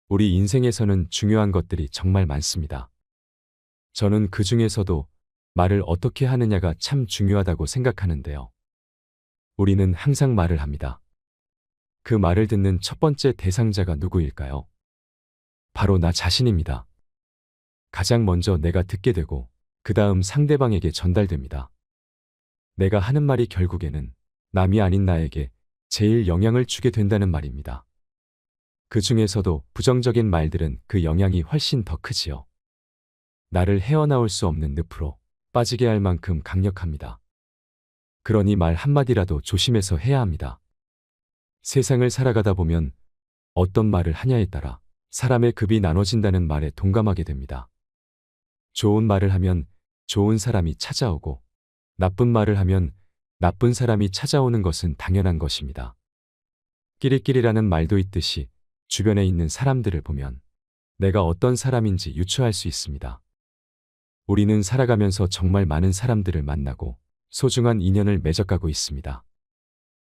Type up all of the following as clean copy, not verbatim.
우리 인생에서는 중요한 것들이 정말 많습니다. 저는 그 중에서도 말을 어떻게 하느냐가 참 중요하다고 생각하는데요. 우리는 항상 말을 합니다. 그 말을 듣는 첫 번째 대상자가 누구일까요? 바로 나 자신입니다. 가장 먼저 내가 듣게 되고 그 다음 상대방에게 전달됩니다. 내가 하는 말이 결국에는 남이 아닌 나에게 제일 영향을 주게 된다는 말입니다. 그 중에서도 부정적인 말들은 그 영향이 훨씬 더 크지요. 나를 헤어나올 수 없는 늪으로 빠지게 할 만큼 강력합니다. 그러니 말 한마디라도 조심해서 해야 합니다. 세상을 살아가다 보면 어떤 말을 하냐에 따라 사람의 급이 나눠진다는 말에 동감하게 됩니다. 좋은 말을 하면 좋은 사람이 찾아오고 나쁜 말을 하면 나쁜 사람이 찾아오는 것은 당연한 것입니다. 끼리끼리라는 말도 있듯이 주변에 있는 사람들을 보면 내가 어떤 사람인지 유추할 수 있습니다. 우리는 살아가면서 정말 많은 사람들을 만나고 소중한 인연을 맺어가고 있습니다.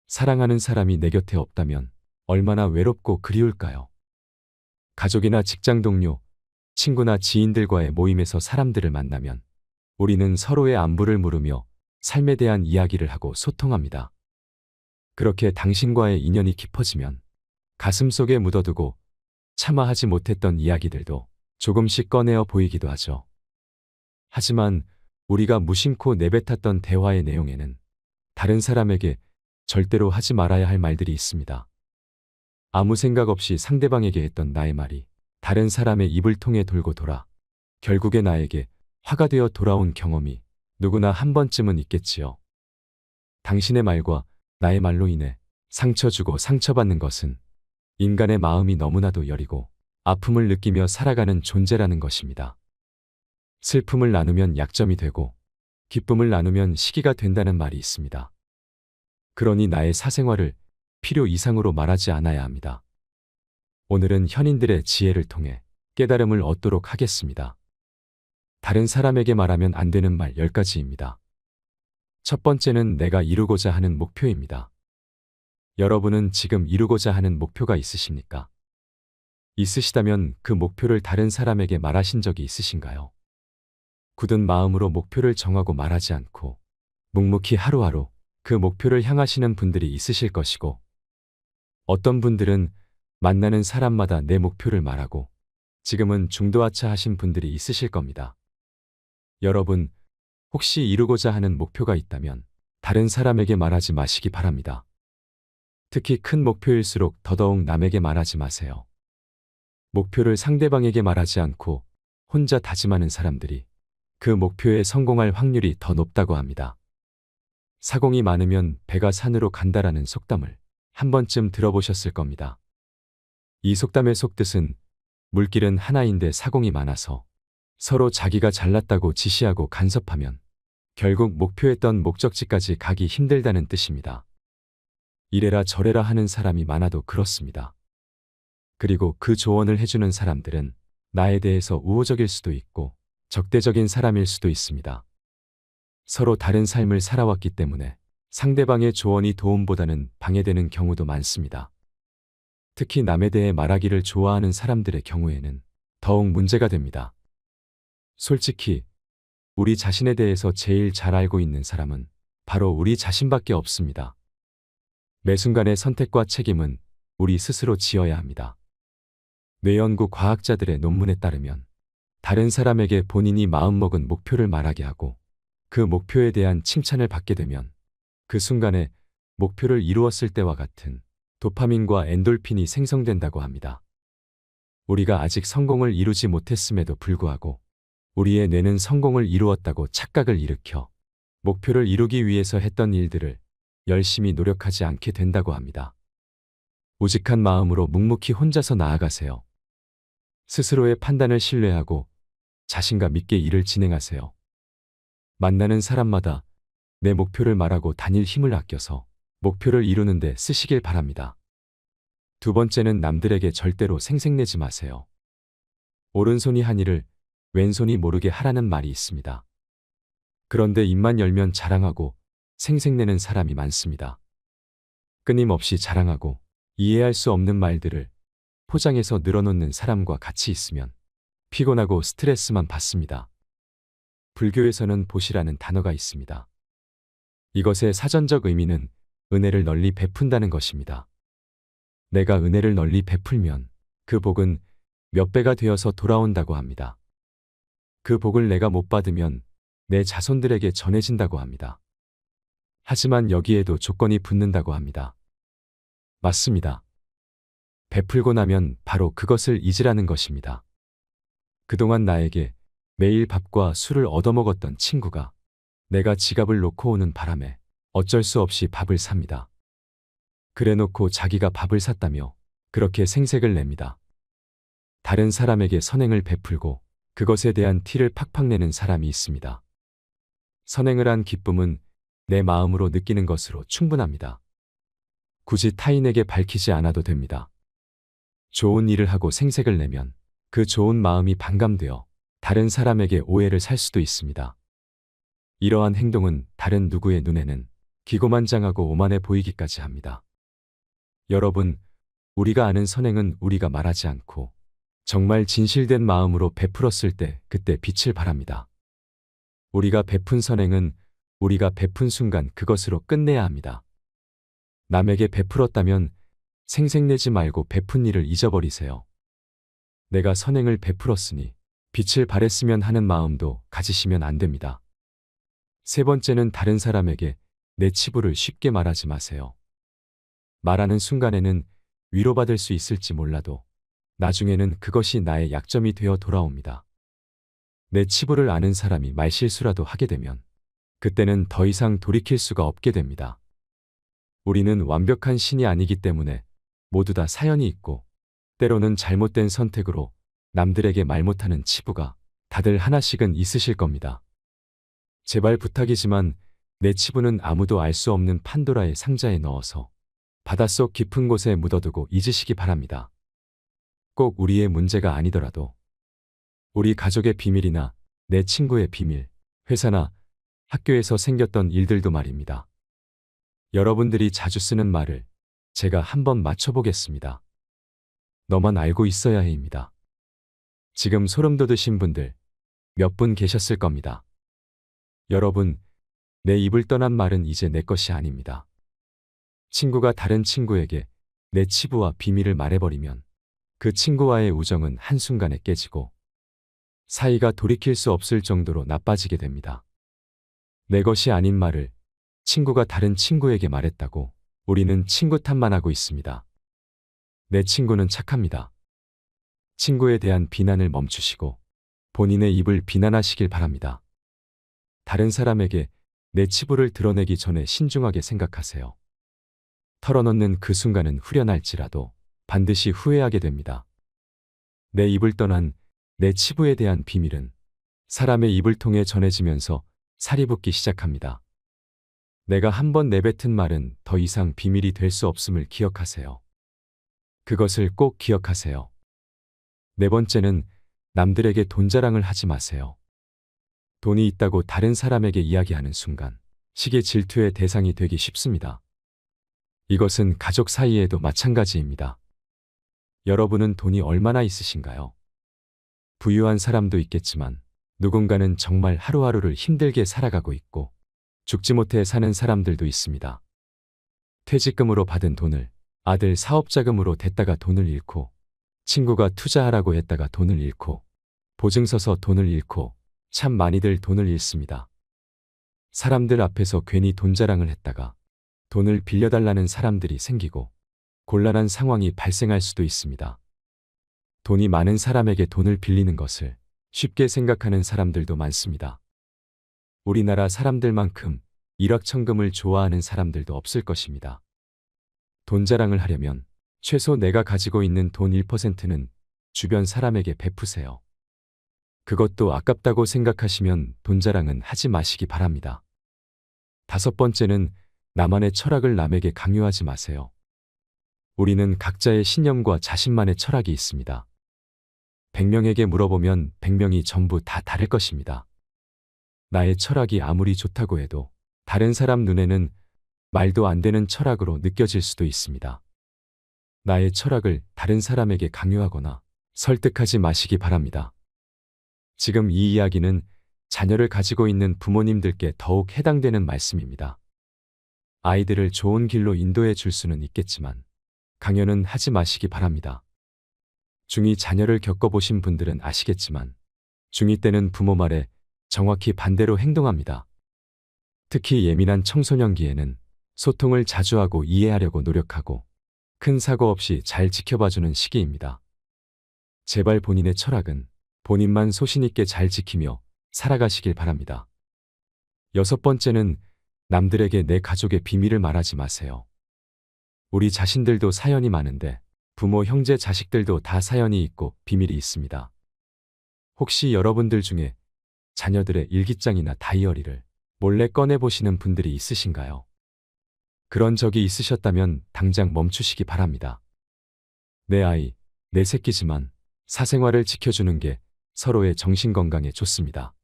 사랑하는 사람이 내 곁에 없다면 얼마나 외롭고 그리울까요? 가족이나 직장 동료, 친구나 지인들과의 모임에서 사람들을 만나면 우리는 서로의 안부를 물으며 삶에 대한 이야기를 하고 소통합니다. 그렇게 당신과의 인연이 깊어지면 가슴속에 묻어두고 차마 하지 못했던 이야기들도 조금씩 꺼내어 보이기도 하죠. 하지만 우리가 무심코 내뱉었던 대화의 내용에는 다른 사람에게 절대로 하지 말아야 할 말들이 있습니다. 아무 생각 없이 상대방에게 했던 나의 말이 다른 사람의 입을 통해 돌고 돌아 결국에 나에게 화가 되어 돌아온 경험이 누구나 한 번쯤은 있겠지요. 당신의 말과 나의 말로 인해 상처 주고 상처받는 것은 인간의 마음이 너무나도 여리고 아픔을 느끼며 살아가는 존재라는 것입니다. 슬픔을 나누면 약점이 되고 기쁨을 나누면 시기가 된다는 말이 있습니다. 그러니 나의 사생활을 필요 이상으로 말하지 않아야 합니다. 오늘은 현인들의 지혜를 통해 깨달음을 얻도록 하겠습니다. 다른 사람에게 말하면 안 되는 말 10가지입니다. 첫 번째는 내가 이루고자 하는 목표입니다. 여러분은 지금 이루고자 하는 목표가 있으십니까? 있으시다면 그 목표를 다른 사람에게 말하신 적이 있으신가요? 굳은 마음으로 목표를 정하고 말하지 않고 묵묵히 하루하루 그 목표를 향하시는 분들이 있으실 것이고, 어떤 분들은 만나는 사람마다 내 목표를 말하고 지금은 중도하차하신 분들이 있으실 겁니다. 여러분, 혹시 이루고자 하는 목표가 있다면 다른 사람에게 말하지 마시기 바랍니다. 특히 큰 목표일수록 더더욱 남에게 말하지 마세요. 목표를 상대방에게 말하지 않고 혼자 다짐하는 사람들이 그 목표에 성공할 확률이 더 높다고 합니다. 사공이 많으면 배가 산으로 간다라는 속담을 한 번쯤 들어보셨을 겁니다. 이 속담의 속뜻은 물길은 하나인데 사공이 많아서 서로 자기가 잘났다고 지시하고 간섭하면 결국 목표했던 목적지까지 가기 힘들다는 뜻입니다. 이래라 저래라 하는 사람이 많아도 그렇습니다. 그리고 그 조언을 해주는 사람들은 나에 대해서 우호적일 수도 있고 적대적인 사람일 수도 있습니다. 서로 다른 삶을 살아왔기 때문에 상대방의 조언이 도움보다는 방해되는 경우도 많습니다. 특히 남에 대해 말하기를 좋아하는 사람들의 경우에는 더욱 문제가 됩니다. 솔직히 우리 자신에 대해서 제일 잘 알고 있는 사람은 바로 우리 자신밖에 없습니다. 매 순간의 선택과 책임은 우리 스스로 지어야 합니다. 뇌연구 과학자들의 논문에 따르면 다른 사람에게 본인이 마음먹은 목표를 말하게 하고 그 목표에 대한 칭찬을 받게 되면 그 순간에 목표를 이루었을 때와 같은 도파민과 엔돌핀이 생성된다고 합니다. 우리가 아직 성공을 이루지 못했음에도 불구하고 우리의 뇌는 성공을 이루었다고 착각을 일으켜 목표를 이루기 위해서 했던 일들을 열심히 노력하지 않게 된다고 합니다. 우직한 마음으로 묵묵히 혼자서 나아가세요. 스스로의 판단을 신뢰하고 자신감 있게 일을 진행하세요. 만나는 사람마다 내 목표를 말하고 다닐 힘을 아껴서 목표를 이루는 데 쓰시길 바랍니다. 두 번째는 남들에게 절대로 생색내지 마세요. 오른손이 한 일을 왼손이 모르게 하라는 말이 있습니다. 그런데 입만 열면 자랑하고 생색내는 사람이 많습니다. 끊임없이 자랑하고 이해할 수 없는 말들을 포장해서 늘어놓는 사람과 같이 있으면 피곤하고 스트레스만 받습니다. 불교에서는 보시라는 단어가 있습니다. 이것의 사전적 의미는 은혜를 널리 베푼다는 것입니다. 내가 은혜를 널리 베풀면 그 복은 몇 배가 되어서 돌아온다고 합니다. 그 복을 내가 못 받으면 내 자손들에게 전해진다고 합니다. 하지만 여기에도 조건이 붙는다고 합니다. 맞습니다. 베풀고 나면 바로 그것을 잊으라는 것입니다. 그동안 나에게 매일 밥과 술을 얻어먹었던 친구가 내가 지갑을 놓고 오는 바람에 어쩔 수 없이 밥을 삽니다. 그래 놓고 자기가 밥을 샀다며 그렇게 생색을 냅니다. 다른 사람에게 선행을 베풀고 그것에 대한 티를 팍팍 내는 사람이 있습니다. 선행을 한 기쁨은 내 마음으로 느끼는 것으로 충분합니다. 굳이 타인에게 밝히지 않아도 됩니다. 좋은 일을 하고 생색을 내면 그 좋은 마음이 반감되어 다른 사람에게 오해를 살 수도 있습니다. 이러한 행동은 다른 누구의 눈에는 기고만장하고 오만해 보이기까지 합니다. 여러분, 우리가 아는 선행은 우리가 말하지 않고 정말 진실된 마음으로 베풀었을 때 그때 빛을 발합니다. 우리가 베푼 선행은 우리가 베푼 순간 그것으로 끝내야 합니다. 남에게 베풀었다면 생색내지 말고 베푼 일을 잊어버리세요. 내가 선행을 베풀었으니 빛을 발했으면 하는 마음도 가지시면 안 됩니다. 세 번째는 다른 사람에게 내 치부를 쉽게 말하지 마세요. 말하는 순간에는 위로받을 수 있을지 몰라도 나중에는 그것이 나의 약점이 되어 돌아옵니다. 내 치부를 아는 사람이 말실수라도 하게 되면 그때는 더 이상 돌이킬 수가 없게 됩니다. 우리는 완벽한 신이 아니기 때문에 모두 다 사연이 있고 때로는 잘못된 선택으로 남들에게 말 못하는 치부가 다들 하나씩은 있으실 겁니다. 제발 부탁이지만 내 치부는 아무도 알 수 없는 판도라의 상자에 넣어서 바닷속 깊은 곳에 묻어두고 잊으시기 바랍니다. 꼭 우리의 문제가 아니더라도 우리 가족의 비밀이나 내 친구의 비밀, 회사나 학교에서 생겼던 일들도 말입니다. 여러분들이 자주 쓰는 말을 제가 한번 맞춰보겠습니다. 너만 알고 있어야 해입니다. 지금 소름 돋으신 분들 몇 분 계셨을 겁니다. 여러분, 내 입을 떠난 말은 이제 내 것이 아닙니다. 친구가 다른 친구에게 내 치부와 비밀을 말해버리면 그 친구와의 우정은 한순간에 깨지고 사이가 돌이킬 수 없을 정도로 나빠지게 됩니다. 내 것이 아닌 말을 친구가 다른 친구에게 말했다고 우리는 친구 탓만 하고 있습니다. 내 친구는 착합니다. 친구에 대한 비난을 멈추시고 본인의 입을 비난하시길 바랍니다. 다른 사람에게 내 치부를 드러내기 전에 신중하게 생각하세요. 털어놓는 그 순간은 후련할지라도 반드시 후회하게 됩니다. 내 입을 떠난 내 치부에 대한 비밀은 사람의 입을 통해 전해지면서 살이 붙기 시작합니다. 내가 한번 내뱉은 말은 더 이상 비밀이 될 수 없음을 기억하세요. 그것을 꼭 기억하세요. 네 번째는 남들에게 돈 자랑을 하지 마세요. 돈이 있다고 다른 사람에게 이야기하는 순간 시기 질투의 대상이 되기 쉽습니다. 이것은 가족 사이에도 마찬가지입니다. 여러분은 돈이 얼마나 있으신가요? 부유한 사람도 있겠지만 누군가는 정말 하루하루를 힘들게 살아가고 있고 죽지 못해 사는 사람들도 있습니다. 퇴직금으로 받은 돈을 아들 사업자금으로 댔다가 돈을 잃고 친구가 투자하라고 했다가 돈을 잃고 보증 서서 돈을 잃고 참 많이들 돈을 잃습니다. 사람들 앞에서 괜히 돈 자랑을 했다가 돈을 빌려달라는 사람들이 생기고 곤란한 상황이 발생할 수도 있습니다. 돈이 많은 사람에게 돈을 빌리는 것을 쉽게 생각하는 사람들도 많습니다. 우리나라 사람들만큼 일확천금을 좋아하는 사람들도 없을 것입니다. 돈 자랑을 하려면 최소 내가 가지고 있는 돈 1%는 주변 사람에게 베푸세요. 그것도 아깝다고 생각하시면 돈 자랑은 하지 마시기 바랍니다. 다섯 번째는 나만의 철학을 남에게 강요하지 마세요. 우리는 각자의 신념과 자신만의 철학이 있습니다. 100명에게 물어보면 100명이 전부 다 다를 것입니다. 나의 철학이 아무리 좋다고 해도 다른 사람 눈에는 말도 안 되는 철학으로 느껴질 수도 있습니다. 나의 철학을 다른 사람에게 강요하거나 설득하지 마시기 바랍니다. 지금 이 이야기는 자녀를 가지고 있는 부모님들께 더욱 해당되는 말씀입니다. 아이들을 좋은 길로 인도해 줄 수는 있겠지만 강요는 하지 마시기 바랍니다. 중2 자녀를 겪어보신 분들은 아시겠지만 중2 때는 부모 말에 정확히 반대로 행동합니다. 특히 예민한 청소년기에는 소통을 자주 하고 이해하려고 노력하고 큰 사고 없이 잘 지켜봐주는 시기입니다. 제발 본인의 철학은 본인만 소신 있게 잘 지키며 살아가시길 바랍니다. 6번째는 남들에게 내 가족의 비밀을 말하지 마세요. 우리 자신들도 사연이 많은데 부모, 형제, 자식들도 다 사연이 있고 비밀이 있습니다. 혹시 여러분들 중에 자녀들의 일기장이나 다이어리를 몰래 꺼내보시는 분들이 있으신가요? 그런 적이 있으셨다면 당장 멈추시기 바랍니다. 내 아이, 내 새끼지만 사생활을 지켜주는 게 서로의 정신건강에 좋습니다.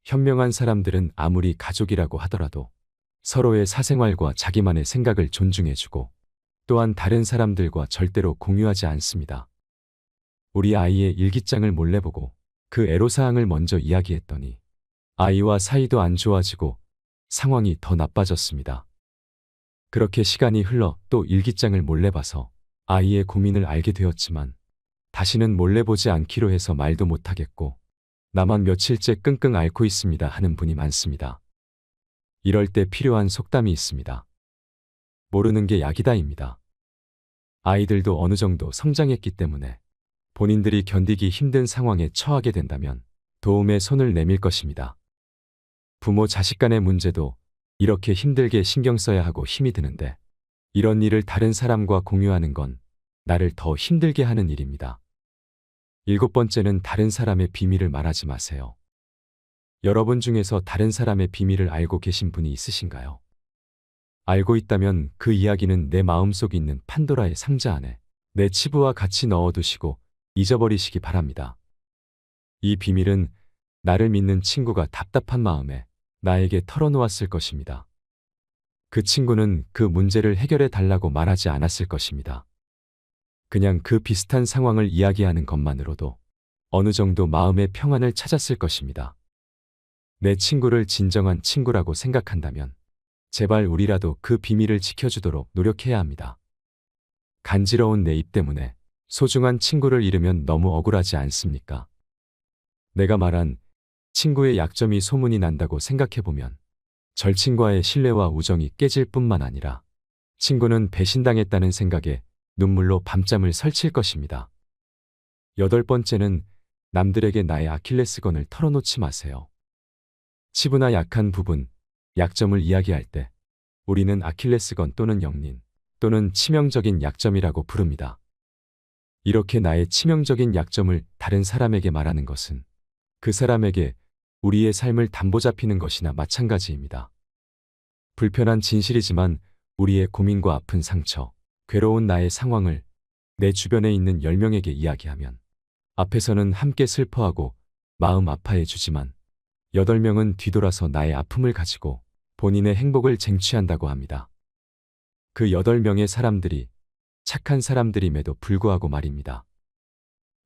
현명한 사람들은 아무리 가족이라고 하더라도 서로의 사생활과 자기만의 생각을 존중해주고 또한 다른 사람들과 절대로 공유하지 않습니다. 우리 아이의 일기장을 몰래 보고 그 애로사항을 먼저 이야기했더니 아이와 사이도 안 좋아지고 상황이 더 나빠졌습니다. 그렇게 시간이 흘러 또 일기장을 몰래 봐서 아이의 고민을 알게 되었지만 다시는 몰래 보지 않기로 해서 말도 못하겠고 나만 며칠째 끙끙 앓고 있습니다 하는 분이 많습니다. 이럴 때 필요한 속담이 있습니다. 모르는 게 약이다입니다. 아이들도 어느 정도 성장했기 때문에 본인들이 견디기 힘든 상황에 처하게 된다면 도움의 손을 내밀 것입니다. 부모 자식 간의 문제도 이렇게 힘들게 신경 써야 하고 힘이 드는데 이런 일을 다른 사람과 공유하는 건 나를 더 힘들게 하는 일입니다. 7번째는 다른 사람의 비밀을 말하지 마세요. 여러분 중에서 다른 사람의 비밀을 알고 계신 분이 있으신가요? 알고 있다면 그 이야기는 내 마음속에 있는 판도라의 상자 안에 내 치부와 같이 넣어두시고 잊어버리시기 바랍니다. 이 비밀은 나를 믿는 친구가 답답한 마음에 나에게 털어놓았을 것입니다. 그 친구는 그 문제를 해결해 달라고 말하지 않았을 것입니다. 그냥 그 비슷한 상황을 이야기하는 것만으로도 어느 정도 마음의 평안을 찾았을 것입니다. 내 친구를 진정한 친구라고 생각한다면 제발 우리라도 그 비밀을 지켜주도록 노력해야 합니다. 간지러운 내 입 때문에 소중한 친구를 잃으면 너무 억울하지 않습니까? 내가 말한 친구의 약점이 소문이 난다고 생각해보면 절친과의 신뢰와 우정이 깨질 뿐만 아니라 친구는 배신당했다는 생각에 눈물로 밤잠을 설칠 것입니다. 8번째는 남들에게 나의 아킬레스건을 털어놓지 마세요. 치부나 약한 부분, 약점을 이야기할 때 우리는 아킬레스건 또는 역린 또는 치명적인 약점이라고 부릅니다. 이렇게 나의 치명적인 약점을 다른 사람에게 말하는 것은 그 사람에게 우리의 삶을 담보잡히는 것이나 마찬가지입니다. 불편한 진실이지만 우리의 고민과 아픈 상처, 괴로운 나의 상황을 내 주변에 있는 10명에게 이야기하면 앞에서는 함께 슬퍼하고 마음 아파해 주지만 8명은 뒤돌아서 나의 아픔을 가지고 본인의 행복을 쟁취한다고 합니다. 그 8명의 사람들이 착한 사람들임에도 불구하고 말입니다.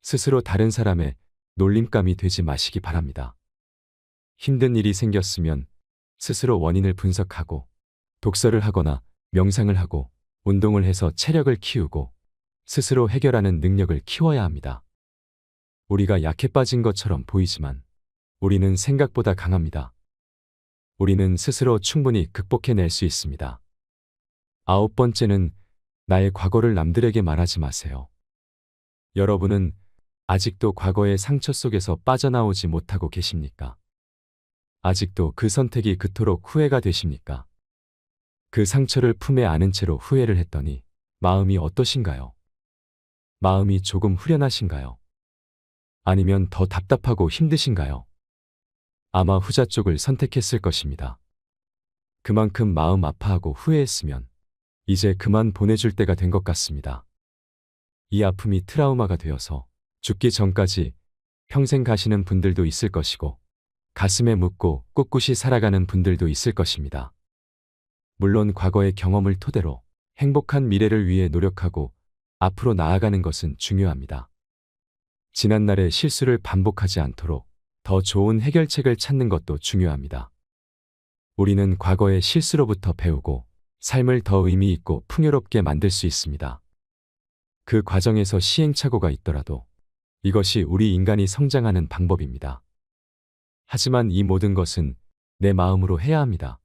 스스로 다른 사람의 놀림감이 되지 마시기 바랍니다. 힘든 일이 생겼으면 스스로 원인을 분석하고 독서를 하거나 명상을 하고 운동을 해서 체력을 키우고 스스로 해결하는 능력을 키워야 합니다. 우리가 약해 빠진 것처럼 보이지만 우리는 생각보다 강합니다. 우리는 스스로 충분히 극복해낼 수 있습니다. 9번째는 나의 과거를 남들에게 말하지 마세요. 여러분은 아직도 과거의 상처 속에서 빠져나오지 못하고 계십니까? 아직도 그 선택이 그토록 후회가 되십니까? 그 상처를 품에 안은 채로 후회를 했더니 마음이 어떠신가요? 마음이 조금 후련하신가요? 아니면 더 답답하고 힘드신가요? 아마 후자 쪽을 선택했을 것입니다. 그만큼 마음 아파하고 후회했으면 이제 그만 보내줄 때가 된 것 같습니다. 이 아픔이 트라우마가 되어서 죽기 전까지 평생 가시는 분들도 있을 것이고 가슴에 묻고 꿋꿋이 살아가는 분들도 있을 것입니다. 물론 과거의 경험을 토대로 행복한 미래를 위해 노력하고 앞으로 나아가는 것은 중요합니다. 지난날의 실수를 반복하지 않도록 더 좋은 해결책을 찾는 것도 중요합니다. 우리는 과거의 실수로부터 배우고 삶을 더 의미 있고 풍요롭게 만들 수 있습니다. 그 과정에서 시행착오가 있더라도 이것이 우리 인간이 성장하는 방법입니다. 하지만 이 모든 것은 내 마음으로 해야 합니다.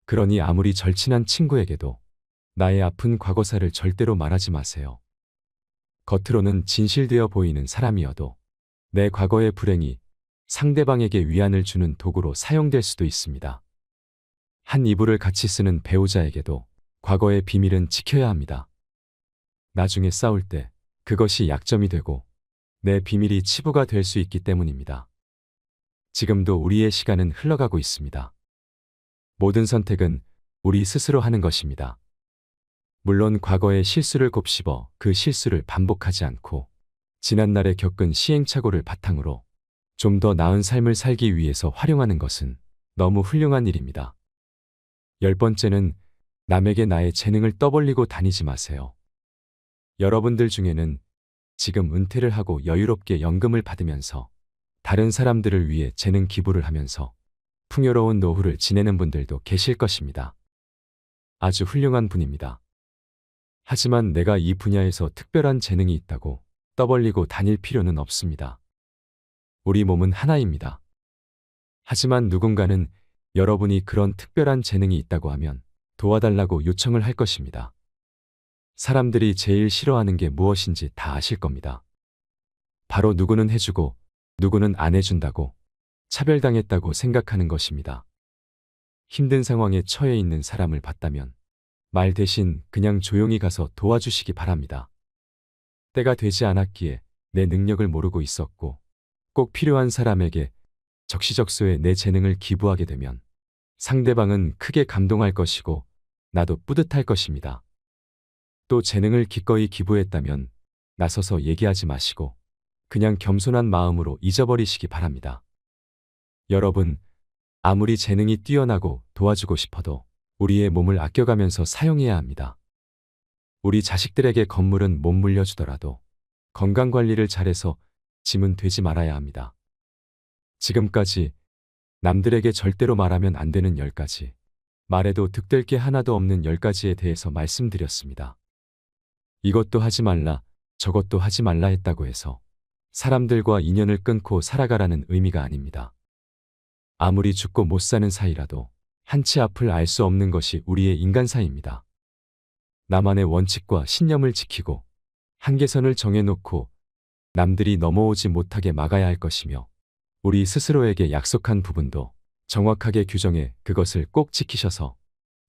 그러니 아무리 절친한 친구에게도 나의 아픈 과거사를 절대로 말하지 마세요. 겉으로는 진실되어 보이는 사람이어도 내 과거의 불행이 상대방에게 위안을 주는 도구로 사용될 수도 있습니다. 한 이불을 같이 쓰는 배우자에게도 과거의 비밀은 지켜야 합니다. 나중에 싸울 때 그것이 약점이 되고 내 비밀이 치부가 될 수 있기 때문입니다. 지금도 우리의 시간은 흘러가고 있습니다. 모든 선택은 우리 스스로 하는 것입니다. 물론 과거의 실수를 곱씹어 그 실수를 반복하지 않고 지난날에 겪은 시행착오를 바탕으로 좀 더 나은 삶을 살기 위해서 활용하는 것은 너무 훌륭한 일입니다. 10번째는 남에게 나의 재능을 떠벌리고 다니지 마세요. 여러분들 중에는 지금 은퇴를 하고 여유롭게 연금을 받으면서 다른 사람들을 위해 재능 기부를 하면서 풍요로운 노후를 지내는 분들도 계실 것입니다. 아주 훌륭한 분입니다. 하지만 내가 이 분야에서 특별한 재능이 있다고 떠벌리고 다닐 필요는 없습니다. 우리 몸은 하나입니다. 하지만 누군가는 여러분이 그런 특별한 재능이 있다고 하면 도와달라고 요청을 할 것입니다. 사람들이 제일 싫어하는 게 무엇인지 다 아실 겁니다. 바로 누구는 해주고 누구는 안 해준다고 차별당했다고 생각하는 것입니다. 힘든 상황에 처해 있는 사람을 봤다면 말 대신 그냥 조용히 가서 도와주시기 바랍니다. 때가 되지 않았기에 내 능력을 모르고 있었고 꼭 필요한 사람에게 적시적소에 내 재능을 기부하게 되면 상대방은 크게 감동할 것이고 나도 뿌듯할 것입니다. 또 재능을 기꺼이 기부했다면 나서서 얘기하지 마시고 그냥 겸손한 마음으로 잊어버리시기 바랍니다. 여러분, 아무리 재능이 뛰어나고 도와주고 싶어도 우리의 몸을 아껴가면서 사용해야 합니다. 우리 자식들에게 건물은 못 물려주더라도 건강관리를 잘해서 짐은 되지 말아야 합니다. 지금까지 남들에게 절대로 말하면 안 되는 10가지, 말해도 득될 게 하나도 없는 10가지에 대해서 말씀드렸습니다. 이것도 하지 말라, 저것도 하지 말라 했다고 해서 사람들과 인연을 끊고 살아가라는 의미가 아닙니다. 아무리 죽고 못 사는 사이라도 한치 앞을 알 수 없는 것이 우리의 인간사입니다. 나만의 원칙과 신념을 지키고 한계선을 정해놓고 남들이 넘어오지 못하게 막아야 할 것이며 우리 스스로에게 약속한 부분도 정확하게 규정해 그것을 꼭 지키셔서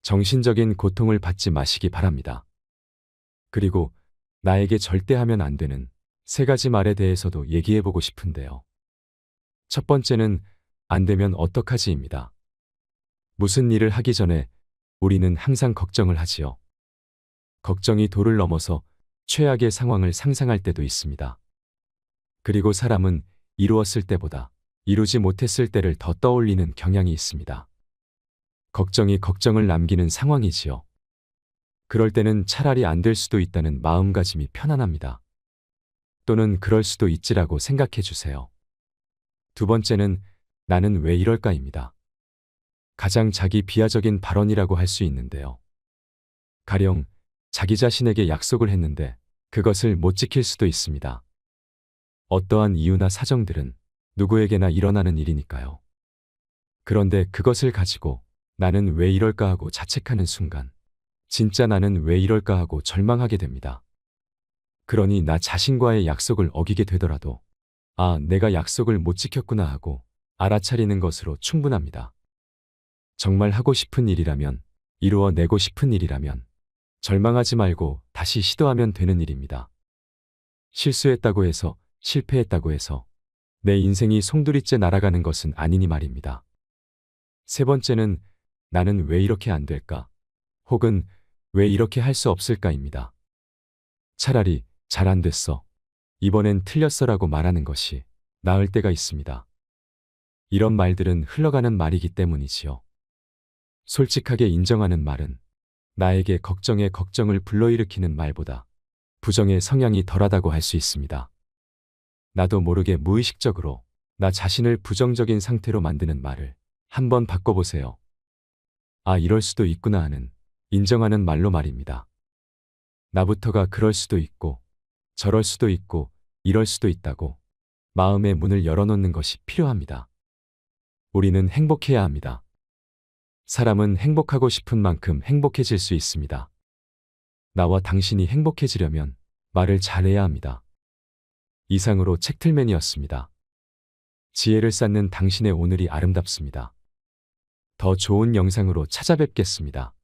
정신적인 고통을 받지 마시기 바랍니다. 그리고 나에게 절대 하면 안 되는 3가지 말에 대해서도 얘기해보고 싶은데요. 첫 번째는 안 되면 어떡하지입니다. 무슨 일을 하기 전에 우리는 항상 걱정을 하지요. 걱정이 도를 넘어서 최악의 상황을 상상할 때도 있습니다. 그리고 사람은 이루었을 때보다 이루지 못했을 때를 더 떠올리는 경향이 있습니다. 걱정이 걱정을 남기는 상황이지요. 그럴 때는 차라리 안 될 수도 있다는 마음가짐이 편안합니다. 또는 그럴 수도 있지라고 생각해 주세요. 두 번째는 나는 왜 이럴까입니다. 가장 자기 비하적인 발언이라고 할 수 있는데요. 가령 자기 자신에게 약속을 했는데 그것을 못 지킬 수도 있습니다. 어떠한 이유나 사정들은 누구에게나 일어나는 일이니까요. 그런데 그것을 가지고 나는 왜 이럴까 하고 자책하는 순간 진짜 나는 왜 이럴까 하고 절망하게 됩니다. 그러니 나 자신과의 약속을 어기게 되더라도 아, 내가 약속을 못 지켰구나 하고 알아차리는 것으로 충분합니다. 정말 하고 싶은 일이라면, 이루어내고 싶은 일이라면 절망하지 말고 다시 시도하면 되는 일입니다. 실수했다고 해서, 실패했다고 해서 내 인생이 송두리째 날아가는 것은 아니니 말입니다. 세 번째는 나는 왜 이렇게 안 될까? 혹은 왜 이렇게 할 수 없을까입니다. 차라리 잘 안 됐어. 이번엔 틀렸어라고 말하는 것이 나을 때가 있습니다. 이런 말들은 흘러가는 말이기 때문이지요. 솔직하게 인정하는 말은 나에게 걱정에 걱정을 불러일으키는 말보다 부정의 성향이 덜하다고 할 수 있습니다. 나도 모르게 무의식적으로 나 자신을 부정적인 상태로 만드는 말을 한번 바꿔보세요. 아, 이럴 수도 있구나 하는 인정하는 말로 말입니다. 나부터가 그럴 수도 있고, 저럴 수도 있고, 이럴 수도 있다고 마음의 문을 열어놓는 것이 필요합니다. 우리는 행복해야 합니다. 사람은 행복하고 싶은 만큼 행복해질 수 있습니다. 나와 당신이 행복해지려면 말을 잘해야 합니다. 이상으로 책틀맨이었습니다. 지혜를 쌓는 당신의 오늘이 아름답습니다. 더 좋은 영상으로 찾아뵙겠습니다.